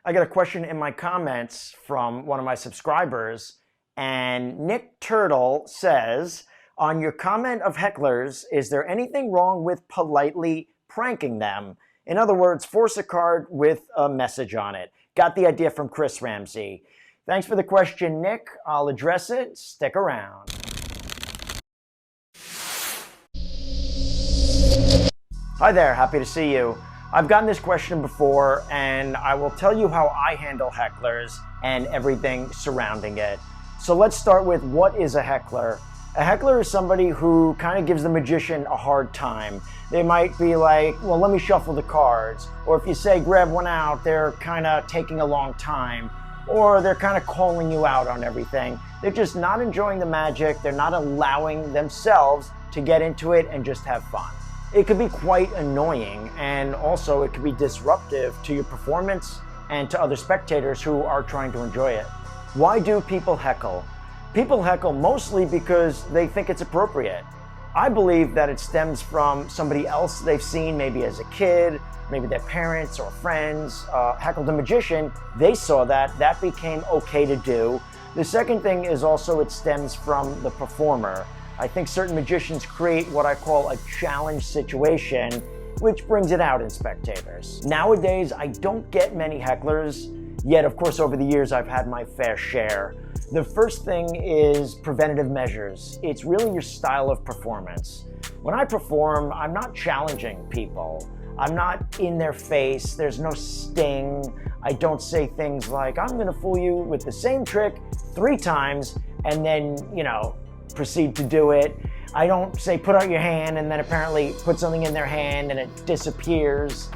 I got a question in my comments from one of my subscribers, and Nick Turtle says, on your comment of hecklers, is there anything wrong with politely pranking them? In other words, force a card with a message on it. Got the idea from Chris Ramsey. Thanks for the question, Nick. I'll address it. Stick around. Hi there, happy to see you. I've gotten this question before, and I will tell you how I handle hecklers and everything surrounding it. So let's start with, what is a heckler? A heckler is somebody who kind of gives the magician a hard time. They might be like, well, let me shuffle the cards. Or if you say grab one out, they're kind of taking a long time. Or they're kind of calling you out on everything. They're just not enjoying the magic. They're not allowing themselves to get into it and just have fun. It could be quite annoying, and also it could be disruptive to your performance and to other spectators who are trying to enjoy it. Why do people heckle? People heckle mostly because they think it's appropriate. I believe that it stems from somebody else they've seen, maybe as a kid, maybe their parents or friends heckled a magician. They saw that became okay to do. The second thing is also it stems from the performer. I think certain magicians create what I call a challenge situation, which brings it out in spectators. Nowadays, I don't get many hecklers, yet of course over the years I've had my fair share. The first thing is preventative measures. It's really your style of performance. When I perform, I'm not challenging people. I'm not in their face. There's no sting. I don't say things like, I'm gonna fool you with the same trick 3 times and then, proceed to do it. I don't say put out your hand and then apparently put something in their hand and it disappears.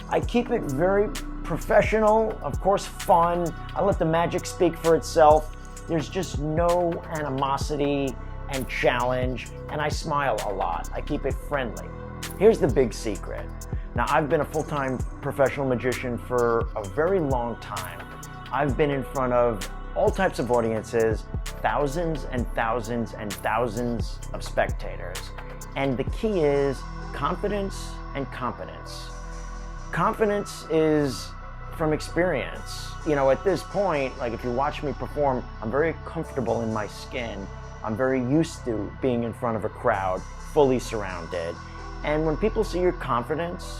I keep it very professional, of course fun. I let the magic speak for itself. There's just no animosity and challenge, and I smile a lot. I keep it friendly. Here's the big secret. Now, I've been a full-time professional magician for a very long time. I've been in front of all types of audiences, thousands and thousands and thousands of spectators. And the key is confidence and competence. Confidence is from experience. At this point, like if you watch me perform, I'm very comfortable in my skin. I'm very used to being in front of a crowd, fully surrounded. And when people see your confidence,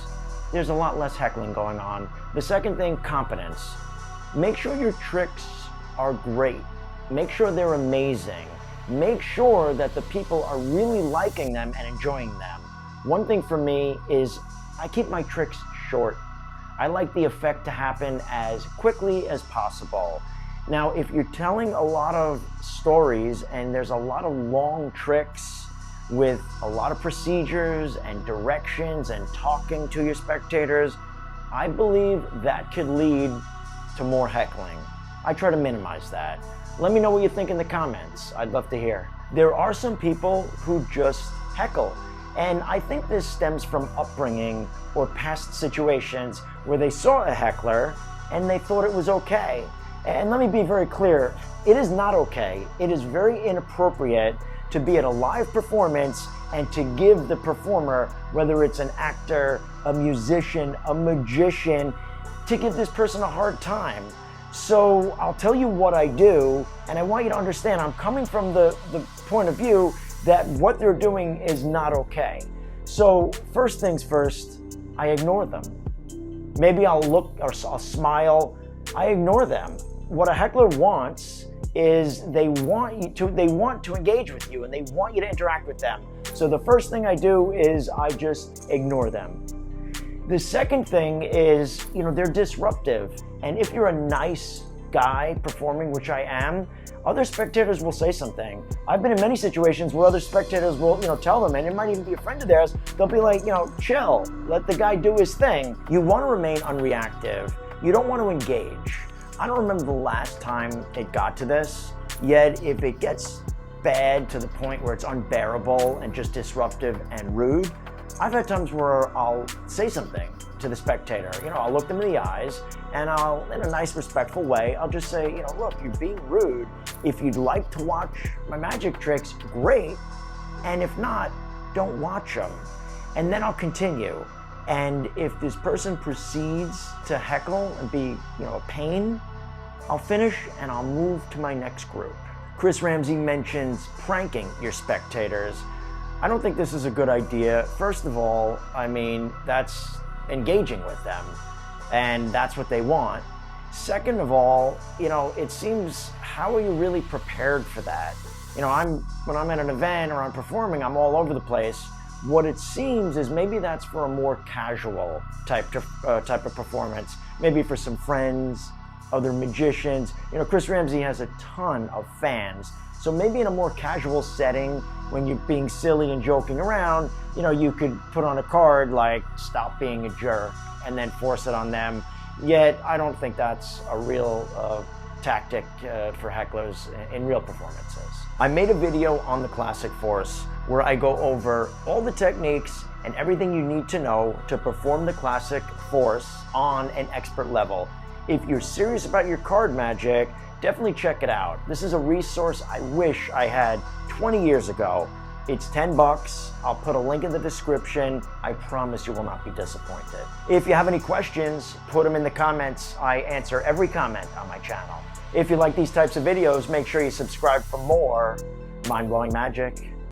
there's a lot less heckling going on. The second thing, competence. Make sure your tricks are great. Make sure they're amazing. Make sure that the people are really liking them and enjoying them. One thing for me is I keep my tricks short. I like the effect to happen as quickly as possible. Now, if you're telling a lot of stories and there's a lot of long tricks with a lot of procedures and directions and talking to your spectators, I believe that could lead to more heckling. I try to minimize that. Let me know what you think in the comments. I'd love to hear. There are some people who just heckle, and I think this stems from upbringing or past situations where they saw a heckler and they thought it was okay. And let me be very clear, it is not okay. It is very inappropriate to be at a live performance and to give the performer, whether it's an actor, a musician, a magician, to give this person a hard time. So I'll tell you what I do, and I want you to understand I'm coming from the point of view that what they're doing is not okay. So first things first, I ignore them. Maybe I'll look or I'll smile. I ignore them. What a heckler wants is they want to engage with you and they want you to interact with them. So the first thing I do is I just ignore them. The second thing is, they're disruptive. And if you're a nice guy performing, which I am, other spectators will say something. I've been in many situations where other spectators will, tell them, and it might even be a friend of theirs, they'll be like, chill, let the guy do his thing. You want to remain unreactive. You don't want to engage. I don't remember the last time it got to this, yet if it gets bad to the point where it's unbearable and just disruptive and rude, I've had times where I'll say something to the spectator. I'll look them in the eyes and I'll, in a nice, respectful way, I'll just say, look, you're being rude. If you'd like to watch my magic tricks, great. And if not, don't watch them. And then I'll continue. And if this person proceeds to heckle and be, a pain, I'll finish and I'll move to my next group. Chris Ramsey mentions pranking your spectators. I don't think this is a good idea. First of all, that's engaging with them, and that's what they want. Second of all, it seems, how are you really prepared for that? When I'm at an event or I'm performing, I'm all over the place. What it seems is maybe that's for a more casual type of performance, maybe for some friends, other magicians. Chris Ramsey has a ton of fans, so maybe in a more casual setting, when you're being silly and joking around, you could put on a card like "Stop being a jerk" and then force it on them. Yet I don't think that's a real tactic for hecklers in real performances. I made a video on the Classic Force where I go over all the techniques and everything you need to know to perform the Classic Force on an expert level. If you're serious about your card magic, definitely check it out. This is a resource I wish I had 20 years ago. It's $10. I'll put a link in the description. I promise you will not be disappointed. If you have any questions, put them in the comments. I answer every comment on my channel. If you like these types of videos, make sure you subscribe for more mind-blowing magic.